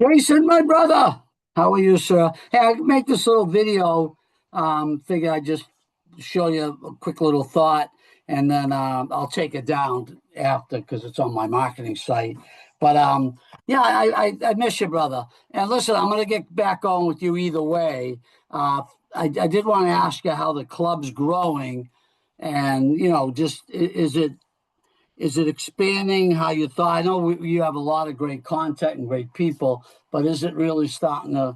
Jason, my brother, how are you, sir? Hey, I make this little video. Figure I just show you a quick little thought, and then I'll take it down after because it's on my marketing site. But yeah, I miss you, brother. And listen, I'm gonna get back on with you either way. I did want to ask you how the club's growing, and just is it expanding how you thought? I know you have a lot of great content and great people, but is it really starting to,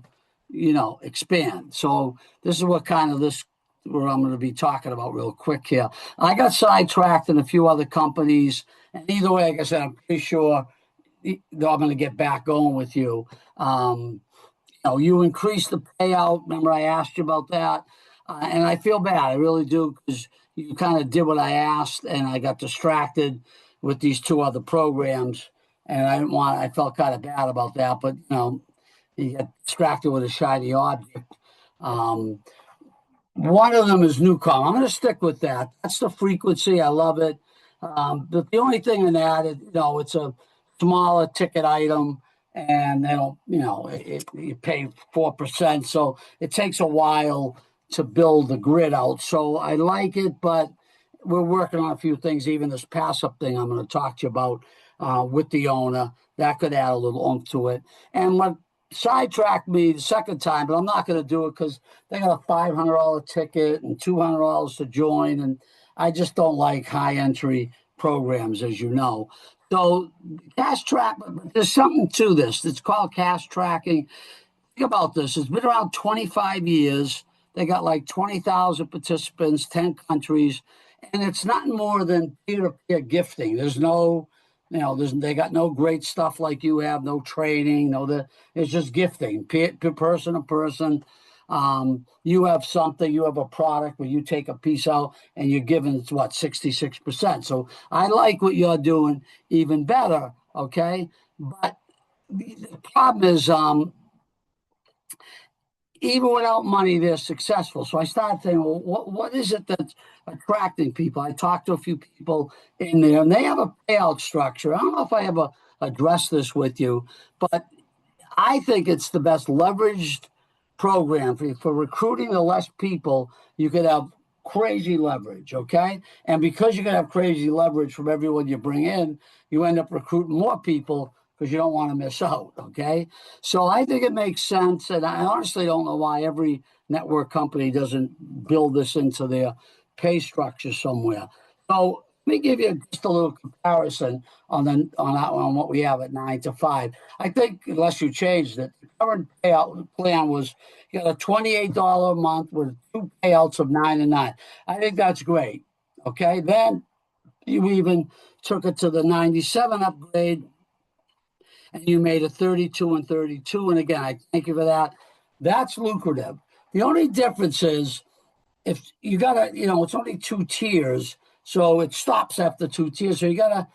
expand? So this is where I'm going to be talking about real quick here. I got sidetracked in a few other companies, and either way, like I said, I'm pretty sure that I'm going to get back going with you. You increased the payout. Remember, I asked you about that, and I feel bad. I really do because you kind of did what I asked, and I got distracted with these two other programs, and I didn't want. I felt kind of bad about that, but you get distracted with a shiny object. Um, One of them is Newcom. I'm going to stick with that. That's the frequency. I love it. But the only thing in that, it's a smaller ticket item, and they don't, you pay 4%, so it takes a while to build the grid out. So I like it, but we're working on a few things. Even this pass up thing I'm going to talk to you about with the owner that could add a little oomph to it. And what sidetracked me the second time, but I'm not going to do it because they got a $500 ticket and $200 to join, and I just don't like high entry programs, as you know. So cash track, there's something to this. It's called cash tracking. Think about this. It's been around 25 years. They got like 20,000 participants, 10 countries, and it's nothing more than peer-to-peer gifting. There's no, they got no great stuff like you have, no training, it's just gifting, person to person. You have something, you have a product where you take a piece out and you're giving what 66%. So I like what you're doing even better. Okay, but the problem is, even without money, they're successful. So I started thinking, well, what is it that's attracting people? I talked to a few people in there, and they have a payout structure. I don't know if I ever addressed this with you, but I think it's the best leveraged program for recruiting the less people. You could have crazy leverage, okay? And because you could have crazy leverage from everyone you bring in, you end up recruiting more people because you don't want to miss out, okay? So I think it makes sense, and I honestly don't know why every network company doesn't build this into their pay structure somewhere. So let me give you just a little comparison on what we have at 9 to 5. I think unless you changed it, the current payout plan was you got a $28 a month with two payouts of 9 and 9. I think that's great. Okay, then you even took it to the 97 upgrade, and you made a 32 and 32. And again, I thank you for that. That's lucrative. The only difference is if you got to, it's only two tiers, so it stops after two tiers. So you got to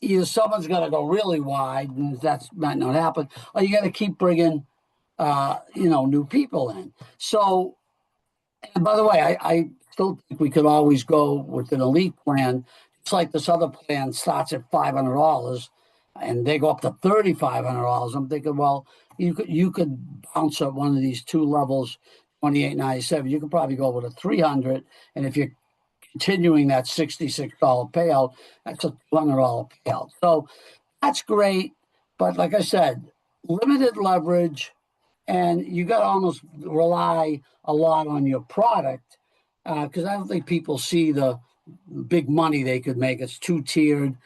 either someone's got to go really wide, and that might not happen, or you got to keep bringing, new people in. So, and by the way, I still think we could always go with an elite plan. It's like this other plan starts at $500 and they go up to $3,500. I'm thinking, well, you could bounce at one of these two levels, 28.97. You could probably go with a 300, and if you're continuing that $66 payout, that's a $200 payout. So that's great, but like I said, limited leverage, and you got to almost rely a lot on your product because I don't think people see the big money they could make. It's two tiered,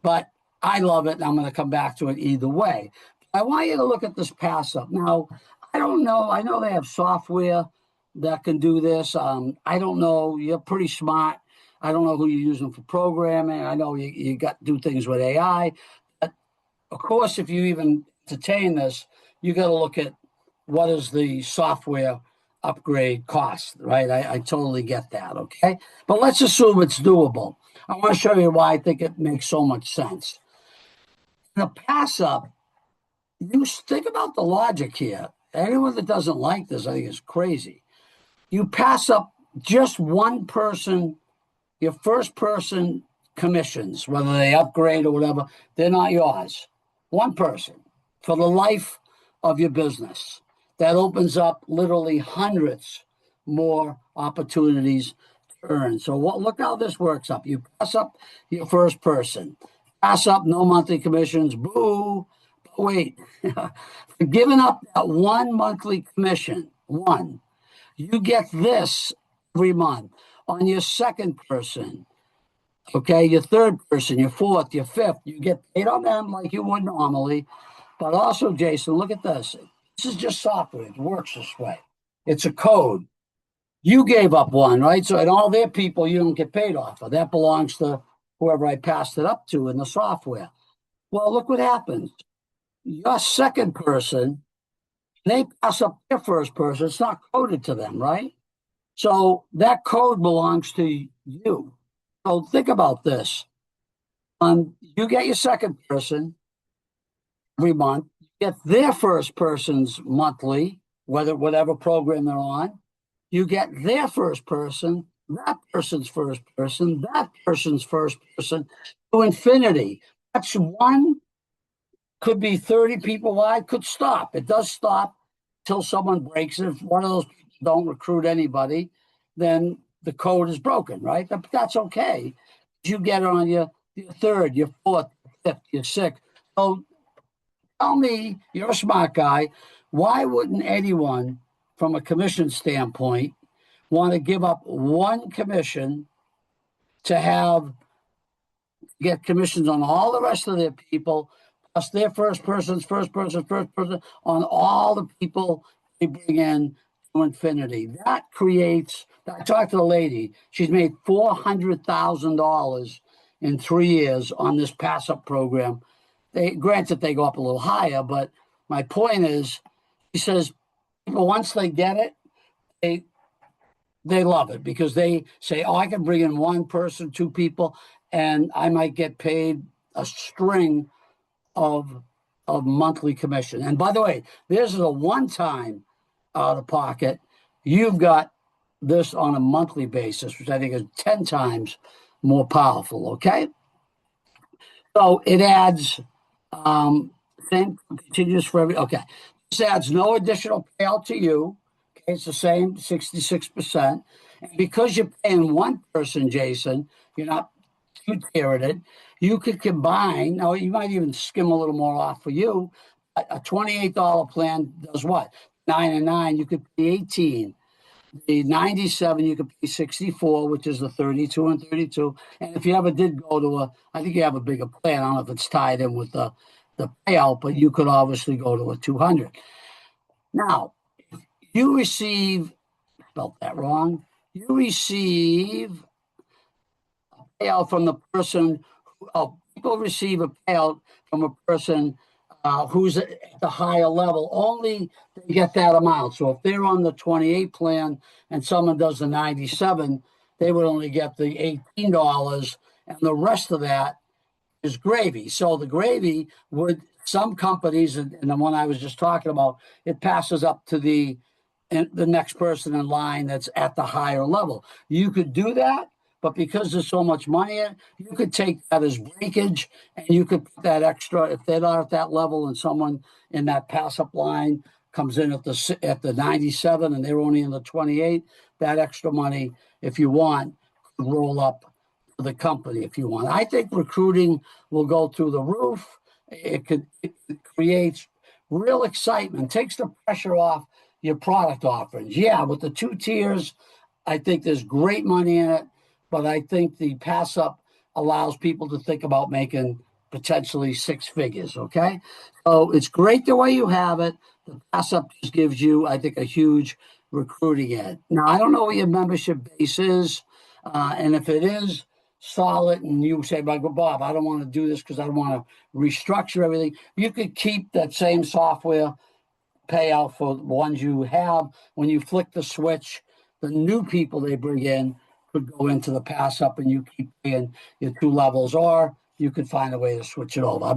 but I love it, and I'm going to come back to it either way. I want you to look at this pass up. Now, I don't know. I know they have software that can do this. I don't know. You're pretty smart. I don't know who you're using for programming. I know you got to do things with AI. But of course, if you even entertain this, you got to look at what is the software upgrade cost, right? I totally get that, okay? But let's assume it's doable. I want to show you why I think it makes so much sense. The pass up, you think about the logic here. Anyone that doesn't like this, I think is crazy. You pass up just one person, your first person commissions, whether they upgrade or whatever, they're not yours. One person for the life of your business. That opens up literally hundreds more opportunities to earn. So look how this works up. You pass up your first person, pass up no monthly commissions, boo. But wait, for giving up that one monthly commission, you get this every month on your second person. Okay, your third person, your fourth, your fifth, you get paid on them like you would normally. But also, Jason, look at this. This is just software. It works this way. It's a code. You gave up one, right? So, and all their people you don't get paid off of. That belongs to whoever I passed it up to in the software. Well, look what happens. Your second person, they pass up their first person. It's not coded to them, right? So that code belongs to you. So think about this. You get your second person every month. You get their first person's monthly, whatever program they're on. You get their first person, that person's first person, that person's first person to infinity. That's one, could be 30 people wide, could stop. It does stop until someone breaks it. If one of those people don't recruit anybody, then the code is broken, right? But that's okay. You get it on your third, your fourth, your fifth, your sixth. So tell me, you're a smart guy, why wouldn't anyone, from a commission standpoint, want to give up one commission to get commissions on all the rest of their people, plus their first person on all the people they bring in to infinity? That creates, I talked to the lady, she's made $400,000 in 3 years on this pass up program. Granted, they go up a little higher, but my point is, she says, people, once they get it, they love it because they say, oh, I can bring in one person, two people, and I might get paid a string of monthly commission. And by the way, this is a one-time out of pocket. You've got this on a monthly basis, which I think is 10 times more powerful, okay? So it adds, same continues for every, okay. This adds no additional payout to you. Okay, it's the same 66%. And because you're paying one person, Jason, you're not two-tiered. You could combine, now you might even skim a little more off for you. A $28 plan does what? 9 and 9, you could pay 18. The 97, you could pay 64, which is the 32 and 32. And if you ever did go to I think you have a bigger plan. I don't know if it's tied in with the payout, but you could obviously go to a 200. Now, you receive, spelled that wrong, you receive a payout from the person, people receive a payout from a person who's at the higher level, only they get that amount. So if they're on the 28 plan and someone does the 97, they would only get the $18, and the rest of that is gravy. So the gravy would, some companies, and the one I was just talking about, it passes up to the next person in line that's at the higher level. You could do that, but because there's so much money in it, you could take that as breakage, and you could put that extra, if they're not at that level and someone in that pass-up line comes in at the 97 and they're only in the 28, that extra money, if you want, could roll up to the company if you want. I think recruiting will go through the roof. It creates real excitement, takes the pressure off your product offerings. Yeah, with the 2 tiers, I think there's great money in it, but I think the pass up allows people to think about making potentially 6 figures, okay? So it's great the way you have it. The pass up just gives you, I think, a huge recruiting edge. Now, I don't know what your membership base is, and if it is solid and you say, Bob, I don't want to do this because I don't want to restructure everything, you could keep that same software payout for the ones you have. When you flick the switch, the new people they bring in could go into the pass up and you keep paying your 2 levels, or you could find a way to switch it over.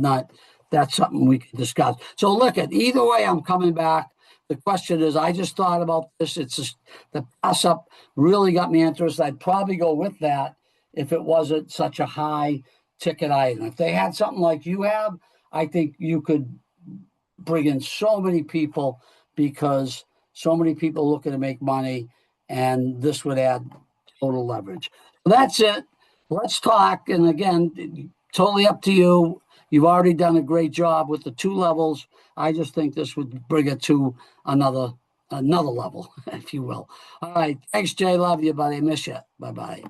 That's something we can discuss. So look, at either way, I'm coming back. The question is, I just thought about this. It's just the pass up really got me interested. I'd probably go with that if it wasn't such a high ticket item. If they had something like you have, I think you could bring in so many people because so many people looking to make money, and this would add total leverage. So that's it. Let's talk. And again, totally up to you. You've already done a great job with the 2 levels. I just think this would bring it to another level, if you will. All right. Thanks, Jay. Love you, buddy. Miss you. Bye-bye.